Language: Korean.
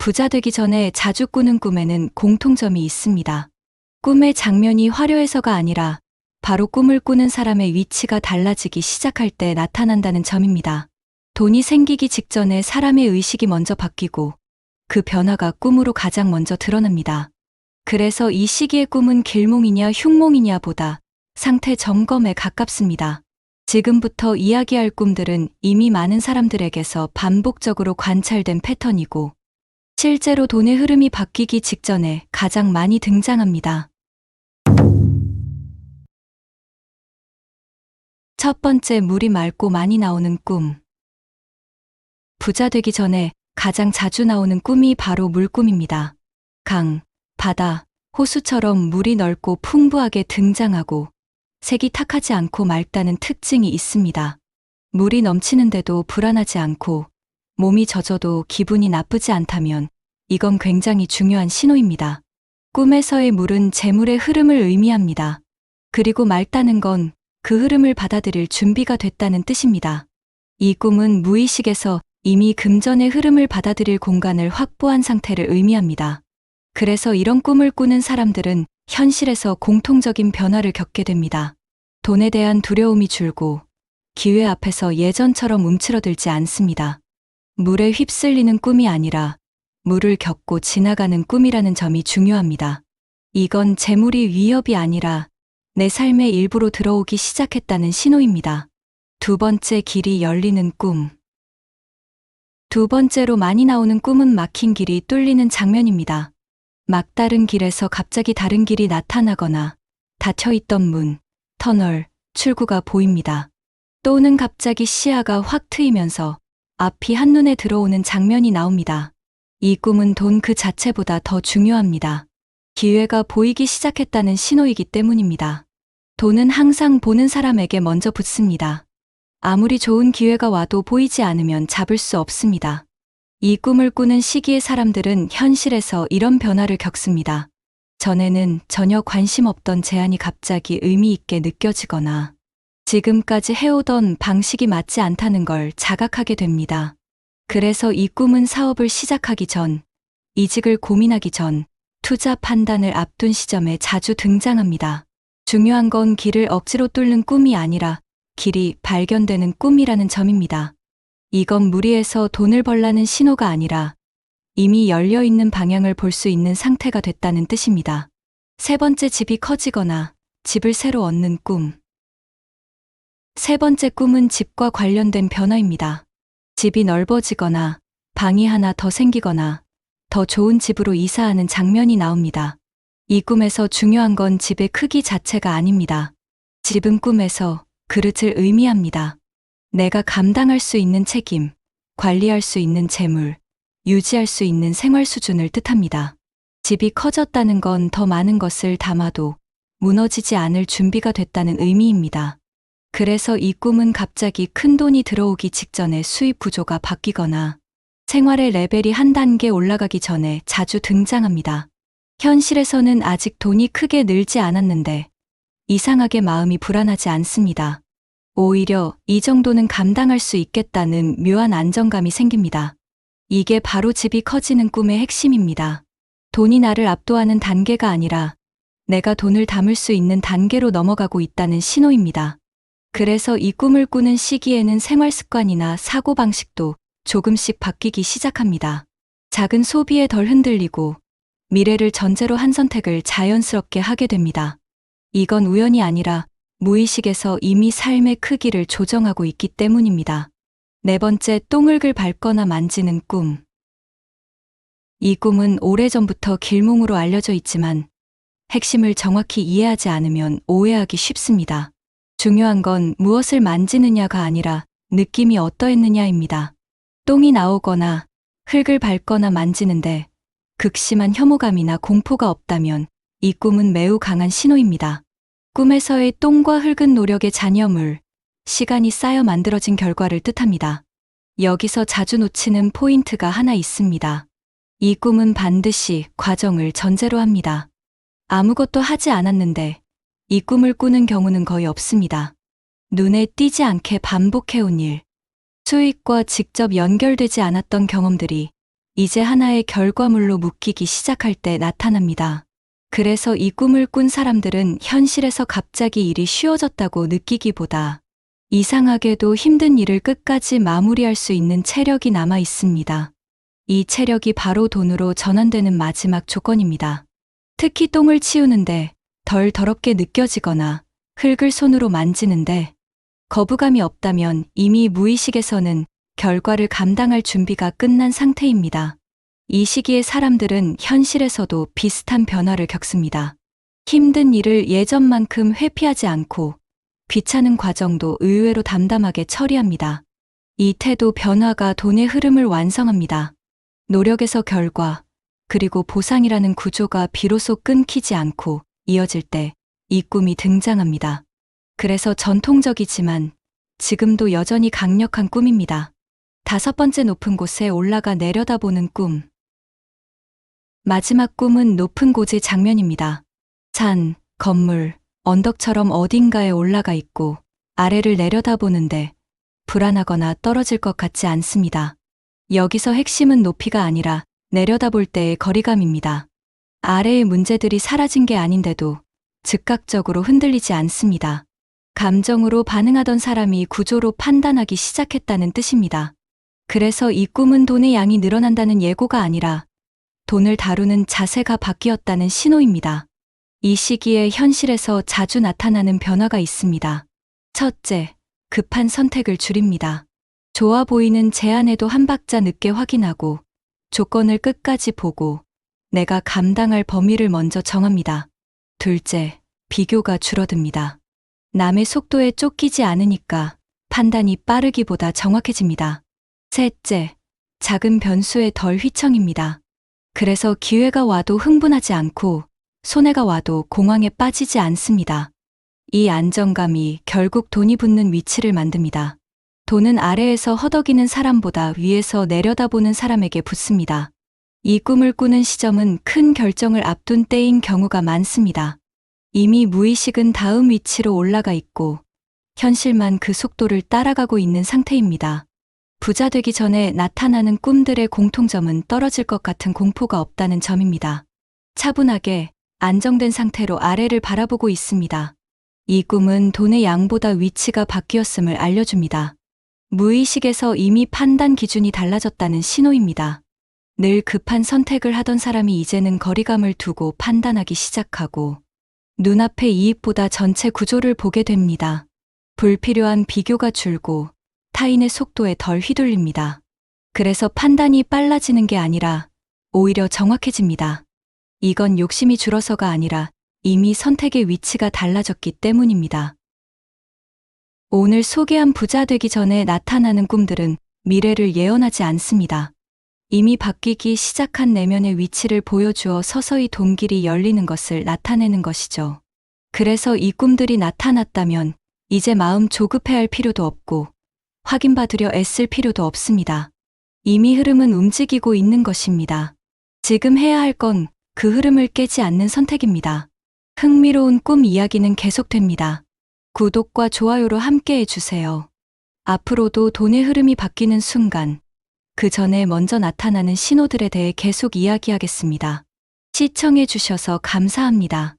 부자 되기 전에 자주 꾸는 꿈에는 공통점이 있습니다. 꿈의 장면이 화려해서가 아니라 바로 꿈을 꾸는 사람의 위치가 달라지기 시작할 때 나타난다는 점입니다. 돈이 생기기 직전에 사람의 의식이 먼저 바뀌고 그 변화가 꿈으로 가장 먼저 드러납니다. 그래서 이 시기의 꿈은 길몽이냐 흉몽이냐 보다 상태 점검에 가깝습니다. 지금부터 이야기할 꿈들은 이미 많은 사람들에게서 반복적으로 관찰된 패턴이고 실제로 돈의 흐름이 바뀌기 직전에 가장 많이 등장합니다. 첫 번째, 물이 맑고 많이 나오는 꿈. 부자 되기 전에 가장 자주 나오는 꿈이 바로 물꿈입니다. 강, 바다, 호수처럼 물이 넓고 풍부하게 등장하고 색이 탁하지 않고 맑다는 특징이 있습니다. 물이 넘치는데도 불안하지 않고 몸이 젖어도 기분이 나쁘지 않다면 이건 굉장히 중요한 신호입니다. 꿈에서의 물은 재물의 흐름을 의미합니다. 그리고 맑다는 건 그 흐름을 받아들일 준비가 됐다는 뜻입니다. 이 꿈은 무의식에서 이미 금전의 흐름을 받아들일 공간을 확보한 상태를 의미합니다. 그래서 이런 꿈을 꾸는 사람들은 현실에서 공통적인 변화를 겪게 됩니다. 돈에 대한 두려움이 줄고 기회 앞에서 예전처럼 움츠러들지 않습니다. 물에 휩쓸리는 꿈이 아니라 물을 겪고 지나가는 꿈이라는 점이 중요합니다. 이건 재물이 위협이 아니라 내 삶의 일부로 들어오기 시작했다는 신호입니다. 두 번째, 길이 열리는 꿈. 두 번째로 많이 나오는 꿈은 막힌 길이 뚫리는 장면입니다. 막다른 길에서 갑자기 다른 길이 나타나거나 닫혀있던 문, 터널, 출구가 보입니다. 또는 갑자기 시야가 확 트이면서 앞이 한눈에 들어오는 장면이 나옵니다. 이 꿈은 돈 그 자체보다 더 중요합니다. 기회가 보이기 시작했다는 신호이기 때문입니다. 돈은 항상 보는 사람에게 먼저 붙습니다. 아무리 좋은 기회가 와도 보이지 않으면 잡을 수 없습니다. 이 꿈을 꾸는 시기의 사람들은 현실에서 이런 변화를 겪습니다. 전에는 전혀 관심 없던 제안이 갑자기 의미 있게 느껴지거나 지금까지 해오던 방식이 맞지 않다는 걸 자각하게 됩니다. 그래서 이 꿈은 사업을 시작하기 전, 이직을 고민하기 전, 투자 판단을 앞둔 시점에 자주 등장합니다. 중요한 건 길을 억지로 뚫는 꿈이 아니라 길이 발견되는 꿈이라는 점입니다. 이건 무리해서 돈을 벌라는 신호가 아니라 이미 열려있는 방향을 볼 수 있는 상태가 됐다는 뜻입니다. 세 번째, 집이 커지거나 집을 새로 얻는 꿈. 세 번째 꿈은 집과 관련된 변화입니다. 집이 넓어지거나 방이 하나 더 생기거나 더 좋은 집으로 이사하는 장면이 나옵니다. 이 꿈에서 중요한 건 집의 크기 자체가 아닙니다. 집은 꿈에서 그릇을 의미합니다. 내가 감당할 수 있는 책임, 관리할 수 있는 재물, 유지할 수 있는 생활 수준을 뜻합니다. 집이 커졌다는 건 더 많은 것을 담아도 무너지지 않을 준비가 됐다는 의미입니다. 그래서 이 꿈은 갑자기 큰 돈이 들어오기 직전에 수입 구조가 바뀌거나 생활의 레벨이 한 단계 올라가기 전에 자주 등장합니다. 현실에서는 아직 돈이 크게 늘지 않았는데 이상하게 마음이 불안하지 않습니다. 오히려 이 정도는 감당할 수 있겠다는 묘한 안정감이 생깁니다. 이게 바로 집이 커지는 꿈의 핵심입니다. 돈이 나를 압도하는 단계가 아니라 내가 돈을 담을 수 있는 단계로 넘어가고 있다는 신호입니다. 그래서 이 꿈을 꾸는 시기에는 생활 습관이나 사고방식도 조금씩 바뀌기 시작합니다. 작은 소비에 덜 흔들리고 미래를 전제로 한 선택을 자연스럽게 하게 됩니다. 이건 우연이 아니라 무의식에서 이미 삶의 크기를 조정하고 있기 때문입니다. 네 번째, 똥흙을 밟거나 만지는 꿈. 이 꿈은 오래전부터 길몽으로 알려져 있지만 핵심을 정확히 이해하지 않으면 오해하기 쉽습니다. 중요한 건 무엇을 만지느냐가 아니라 느낌이 어떠했느냐입니다. 똥이 나오거나 흙을 밟거나 만지는데 극심한 혐오감이나 공포가 없다면 이 꿈은 매우 강한 신호입니다. 꿈에서의 똥과 흙은 노력의 잔여물, 시간이 쌓여 만들어진 결과를 뜻합니다. 여기서 자주 놓치는 포인트가 하나 있습니다. 이 꿈은 반드시 과정을 전제로 합니다. 아무것도 하지 않았는데 이 꿈을 꾸는 경우는 거의 없습니다. 눈에 띄지 않게 반복해온 일, 수익과 직접 연결되지 않았던 경험들이 이제 하나의 결과물로 묶이기 시작할 때 나타납니다. 그래서 이 꿈을 꾼 사람들은 현실에서 갑자기 일이 쉬워졌다고 느끼기보다 이상하게도 힘든 일을 끝까지 마무리할 수 있는 체력이 남아 있습니다. 이 체력이 바로 돈으로 전환되는 마지막 조건입니다. 특히 똥을 치우는데 덜 더럽게 느껴지거나 흙을 손으로 만지는데 거부감이 없다면 이미 무의식에서는 결과를 감당할 준비가 끝난 상태입니다. 이 시기에 사람들은 현실에서도 비슷한 변화를 겪습니다. 힘든 일을 예전만큼 회피하지 않고 귀찮은 과정도 의외로 담담하게 처리합니다. 이 태도 변화가 돈의 흐름을 완성합니다. 노력에서 결과, 그리고 보상이라는 구조가 비로소 끊기지 않고 이어질 때 이 꿈이 등장합니다. 그래서 전통적이지만 지금도 여전히 강력한 꿈입니다. 5번째, 높은 곳에 올라가 내려다보는 꿈. 마지막 꿈은 높은 곳의 장면입니다. 산, 건물, 언덕처럼 어딘가에 올라가 있고 아래를 내려다보는데 불안하거나 떨어질 것 같지 않습니다. 여기서 핵심은 높이가 아니라 내려다볼 때의 거리감입니다. 아래의 문제들이 사라진 게 아닌데도 즉각적으로 흔들리지 않습니다. 감정으로 반응하던 사람이 구조로 판단하기 시작했다는 뜻입니다. 그래서 이 꿈은 돈의 양이 늘어난다는 예고가 아니라 돈을 다루는 자세가 바뀌었다는 신호입니다. 이 시기에 현실에서 자주 나타나는 변화가 있습니다. 첫째, 급한 선택을 줄입니다. 좋아 보이는 제안에도 한 박자 늦게 확인하고 조건을 끝까지 보고 내가 감당할 범위를 먼저 정합니다. 둘째, 비교가 줄어듭니다. 남의 속도에 쫓기지 않으니까 판단이 빠르기보다 정확해집니다. 셋째, 작은 변수에 덜 휘청입니다. 그래서 기회가 와도 흥분하지 않고 손해가 와도 공황에 빠지지 않습니다. 이 안정감이 결국 돈이 붙는 위치를 만듭니다. 돈은 아래에서 허덕이는 사람보다 위에서 내려다보는 사람에게 붙습니다. 이 꿈을 꾸는 시점은 큰 결정을 앞둔 때인 경우가 많습니다. 이미 무의식은 다음 위치로 올라가 있고 현실만 그 속도를 따라가고 있는 상태입니다. 부자 되기 전에 나타나는 꿈들의 공통점은 떨어질 것 같은 공포가 없다는 점입니다. 차분하게 안정된 상태로 아래를 바라보고 있습니다. 이 꿈은 돈의 양보다 위치가 바뀌었음을 알려줍니다. 무의식에서 이미 판단 기준이 달라졌다는 신호입니다. 늘 급한 선택을 하던 사람이 이제는 거리감을 두고 판단하기 시작하고 눈앞의 이익보다 전체 구조를 보게 됩니다. 불필요한 비교가 줄고 타인의 속도에 덜 휘둘립니다. 그래서 판단이 빨라지는 게 아니라 오히려 정확해집니다. 이건 욕심이 줄어서가 아니라 이미 선택의 위치가 달라졌기 때문입니다. 오늘 소개한 부자 되기 전에 나타나는 꿈들은 미래를 예언하지 않습니다. 이미 바뀌기 시작한 내면의 위치를 보여주어 서서히 돈길이 열리는 것을 나타내는 것이죠. 그래서 이 꿈들이 나타났다면 이제 마음 조급해할 필요도 없고 확인받으려 애쓸 필요도 없습니다. 이미 흐름은 움직이고 있는 것입니다. 지금 해야 할 건 그 흐름을 깨지 않는 선택입니다. 흥미로운 꿈 이야기는 계속됩니다. 구독과 좋아요로 함께 해주세요. 앞으로도 돈의 흐름이 바뀌는 순간, 그 전에 먼저 나타나는 신호들에 대해 계속 이야기하겠습니다. 시청해주셔서 감사합니다.